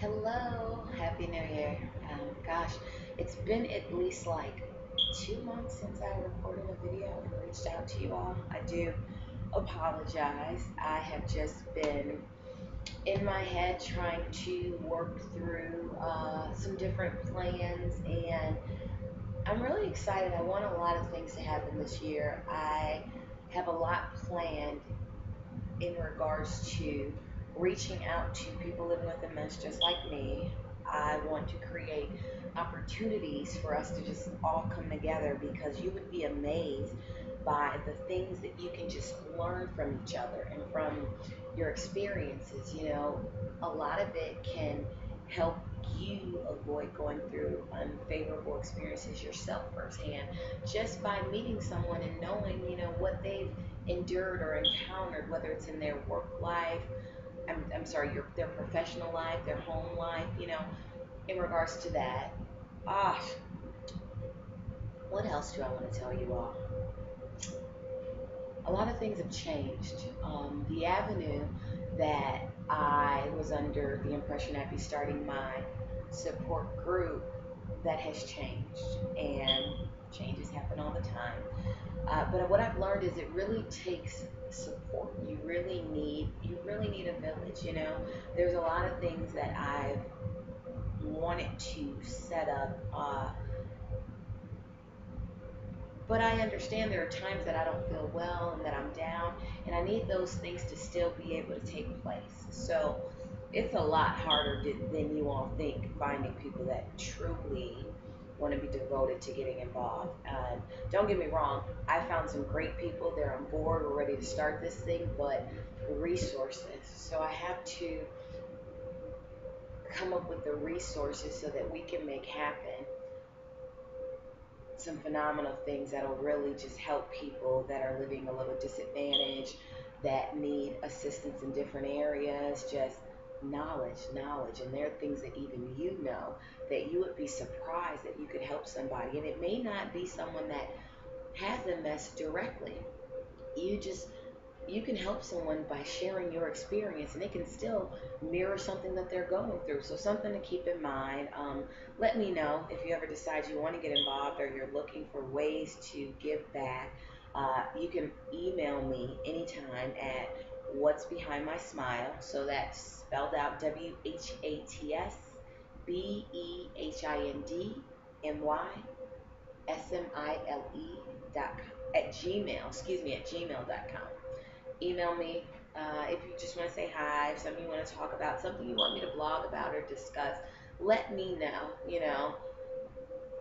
Hello, Happy New Year. Gosh, it's been at least like 2 months since I recorded a video and reached out to you all. I do apologize. I have just been in my head trying to work through some different plans, and I'm really excited. I want a lot of things to happen this year. I have a lot planned in regards to reaching out to people living with dementia just like me. I want to create opportunities for us to just all come together because you would be amazed by the things that you can just learn from each other and from your experiences. A lot of it can help you avoid going through unfavorable experiences yourself firsthand just by meeting someone and knowing, what they've endured or encountered, whether it's in their work life, I'm sorry, their professional life, their home life, in regards to that. Ah, what else do I want to tell you all? A lot of things have changed. The avenue that I was under the impression I'd be starting my support group, that has changed, and changes happen all the time. But what I've learned is it really takes support. You really need a village. There's a lot of things that I've wanted to set up, but I understand there are times that I don't feel well and that I'm down, and I need those things to still be able to take place. So it's a lot harder than you all think finding people that truly want to be devoted to getting involved. Don't get me wrong, I found some great people. They're on board. We're ready to start this thing, but resources. So I have to come up with the resources so that we can make happen some phenomenal things that'll really just help people that are living a little disadvantaged, that need assistance in different areas, just knowledge. And there are things that even that you would be surprised that you could help somebody. And it may not be someone that has MS directly. You just you can help someone by sharing your experience, and it can still mirror something that they're going through. So something to keep in mind. Let me know if you ever decide you want to get involved or you're looking for ways to give back. You can email me anytime at what's behind my smile. So that's spelled out WHATSBEHINDMYSMILE at Gmail, at gmail.com. Email me if you just want to say hi, if something you want to talk about, something you want me to blog about or discuss. Let me know,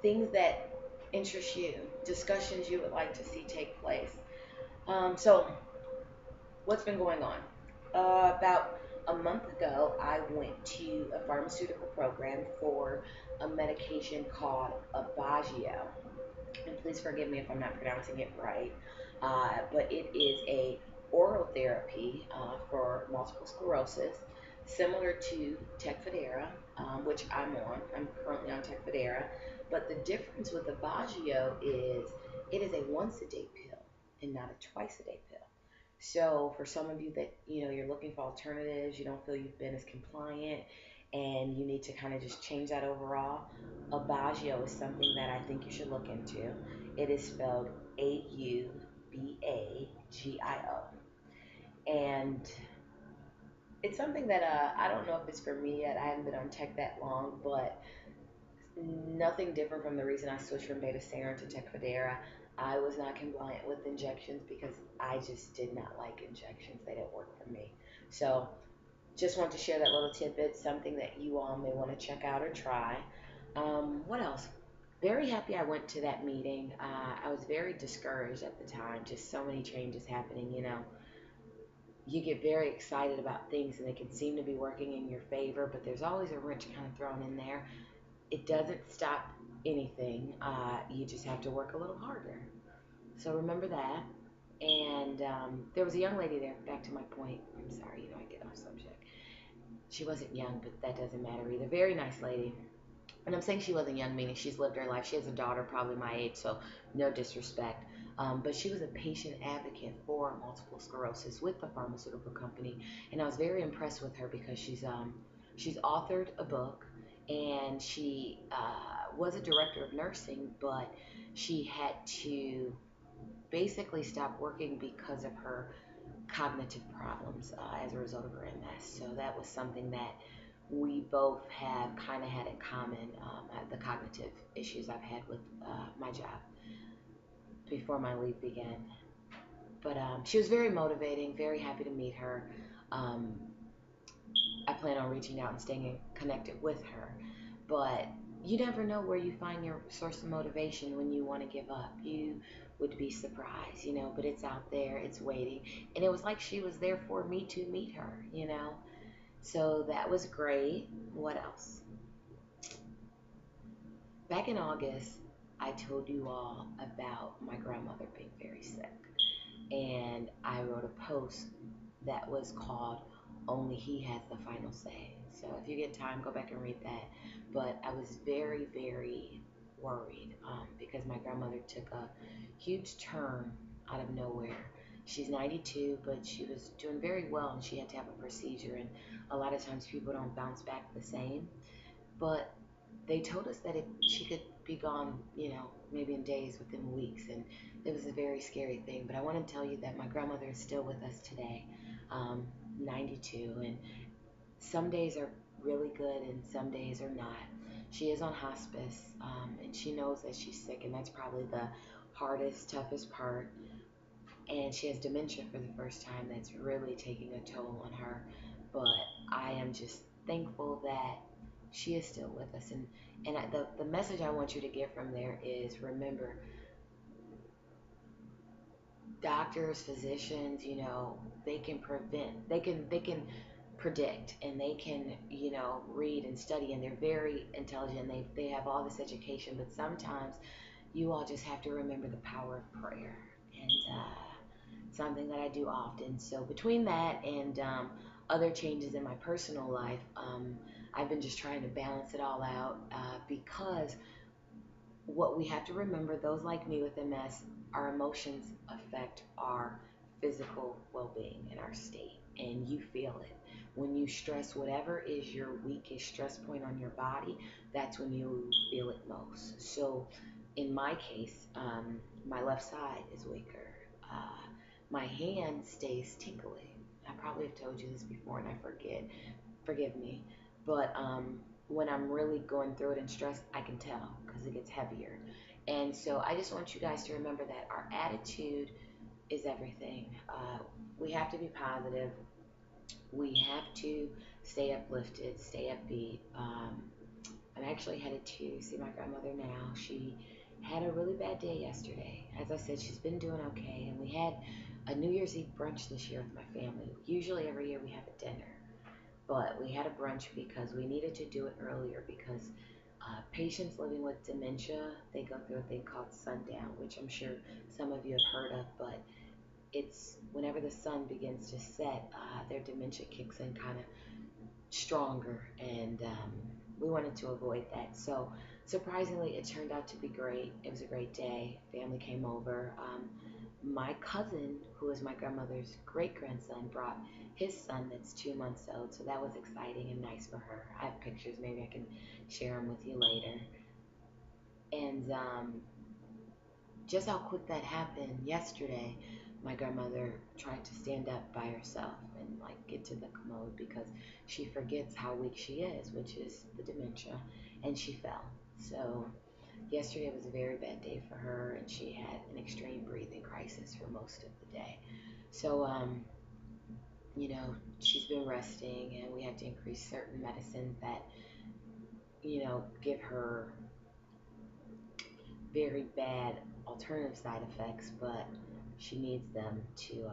things that interest you, discussions you would like to see take place. So, what's been going on? About a month ago, I went to a pharmaceutical program for a medication called Abagio. And please forgive me if I'm not pronouncing it right, but it is a oral therapy for multiple sclerosis, similar to Tecfidera, which I'm on. I'm currently on Tecfidera, but the difference with the Baggio is it is a once a day pill and not a twice a day pill. So for some of you that you're looking for alternatives, you don't feel you've been as compliant, and you need to kind of just change that overall, Aubagio is something that I think you should look into. It is spelled Aubagio, and it's something that I don't know if it's for me yet. I haven't been on tech that long, but nothing different from the reason I switched from Betaseron to Tecfidera. I was not compliant with injections because I just did not like injections. They didn't work for me. So just want to share that little tidbit, something that you all may want to check out or try. What else? Very happy I went to that meeting. I was very discouraged at the time, just so many changes happening. You get very excited about things and they can seem to be working in your favor, but there's always a wrench kind of thrown in there. It doesn't stop anything. You just have to work a little harder. So remember that. And there was a young lady there, back to my point. I'm sorry, I get off subject. She wasn't young, but that doesn't matter either. Very nice lady. And I'm saying she wasn't young, meaning she's lived her life. She has a daughter probably my age, so no disrespect. But she was a patient advocate for multiple sclerosis with the pharmaceutical company. And I was very impressed with her because she's She's authored a book, and she was a director of nursing, but she had to basically stop working because of her cognitive problems as a result of her MS. So that was something that we both have kind of had in common, the cognitive issues I've had with my job before my leave began. But she was very motivating, very happy to meet her. Um, I plan on reaching out and staying connected with her. But you never know where you find your source of motivation when you want to give up. You would be surprised, but it's out there, it's waiting. And it was like she was there for me to meet her. So that was great. What else? Back in August, I told you all about my grandmother being very sick. And I wrote a post that was called Only He Has the Final Say. So if you get time, go back and read that. But I was very, very worried because my grandmother took a huge turn out of nowhere. She's 92, but she was doing very well, and she had to have a procedure. And a lot of times people don't bounce back the same. But they told us that she could be gone, maybe in days, within weeks, and it was a very scary thing. But I want to tell you that my grandmother is still with us today, 92, and some days are really good and some days are not. She is on hospice, and she knows that she's sick, and that's probably the hardest, toughest part. And she has dementia for the first time. That's really taking a toll on her. But I am just thankful that she is still with us. And the message I want you to get from there is, remember, doctors, physicians, they can prevent, they can predict, and they can, read and study, and they're very intelligent. They have all this education, but sometimes you all just have to remember the power of prayer. And something that I do often. So between that and other changes in my personal life, I've been just trying to balance it all out because what we have to remember, those like me with MS, our emotions affect our physical well-being and our state, and you feel it. When you stress, whatever is your weakest stress point on your body, that's when you feel it most. So in my case, my left side is weaker. My hand stays tingly. I probably have told you this before and I forget. Forgive me. But when I'm really going through it and stressed, I can tell because it gets heavier. And so I just want you guys to remember that our attitude is everything. We have to be positive. We have to stay uplifted, stay upbeat. I'm actually headed to see my grandmother now. She had a really bad day yesterday. As I said, she's been doing okay, and we had a New Year's Eve brunch this year with my family. Usually every year we have a dinner, but we had a brunch because we needed to do it earlier because patients living with dementia, they go through a thing called sundown, which I'm sure some of you have heard of, but it's whenever the sun begins to set, their dementia kicks in kind of stronger, and we wanted to avoid that. So surprisingly, it turned out to be great. It was a great day. Family came over. My cousin, who is my grandmother's great grandson, brought his son that's 2 months old, so that was exciting and nice for her. I have pictures, maybe I can share them with you later. And just how quick that happened yesterday, my grandmother tried to stand up by herself and like get to the commode because she forgets how weak she is, which is the dementia, and she fell. So yesterday was a very bad day for her, and she had an extreme breathing crisis for most of the day. So she's been resting, and we had to increase certain medicines that give her very bad alternative side effects, but she needs them to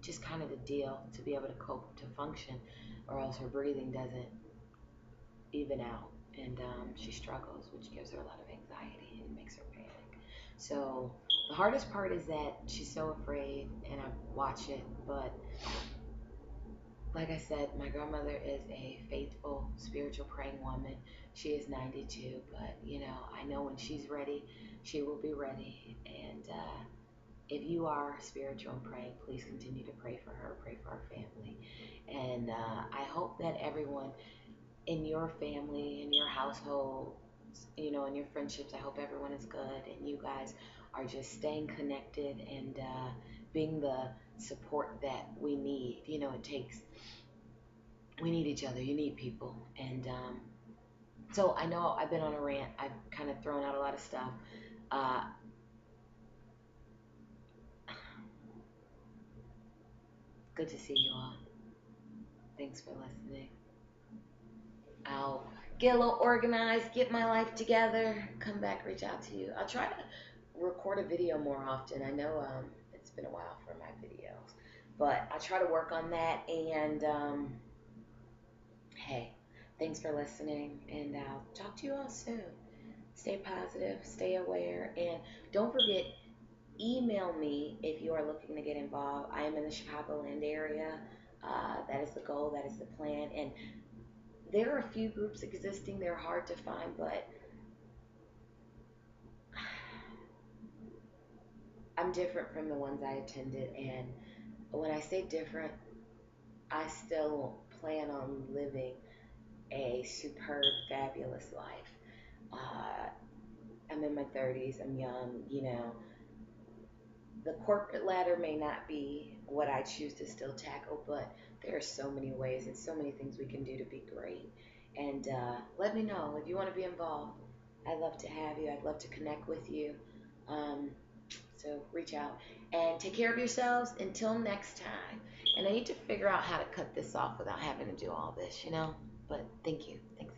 just kind of to deal, to be able to cope, to function, or else her breathing doesn't even out, and she struggles, which gives her a lot of anxiety and makes her panic. So the hardest part is that she's so afraid, and I watch it, but like I said, my grandmother is a faithful, spiritual, praying woman. She is 92, but I know when she's ready, she will be ready. And if you are spiritual and praying, please continue to pray for her, pray for our family. And I hope that everyone in your family, in your household, in your friendships, I hope everyone is good and you guys are just staying connected and being the support that we need. We need each other. You need people. And so I know I've been on a rant. I've kind of thrown out a lot of stuff. Uh, Good to see you all. Thanks for listening. I'll get a little organized, get my life together, come back, reach out to you. I'll try to record a video more often. I know it's been a while for my videos, but I try to work on that. And hey, thanks for listening, and I'll talk to you all soon. Stay positive, stay aware, and don't forget, email me if you are looking to get involved. I am in the Chicagoland area. That is the goal, that is the plan, and there are a few groups existing. They're hard to find, but I'm different from the ones I attended. And when I say different, I still plan on living a superb, fabulous life. Uh, I'm in my 30s. I'm young. The corporate ladder may not be what I choose to still tackle, but there are so many ways and so many things we can do to be great. And let me know if you want to be involved. I'd love to have you. I'd love to connect with you. Um, so reach out and take care of yourselves until next time. And I need to figure out how to cut this off without having to do all this. But thank you. Thanks.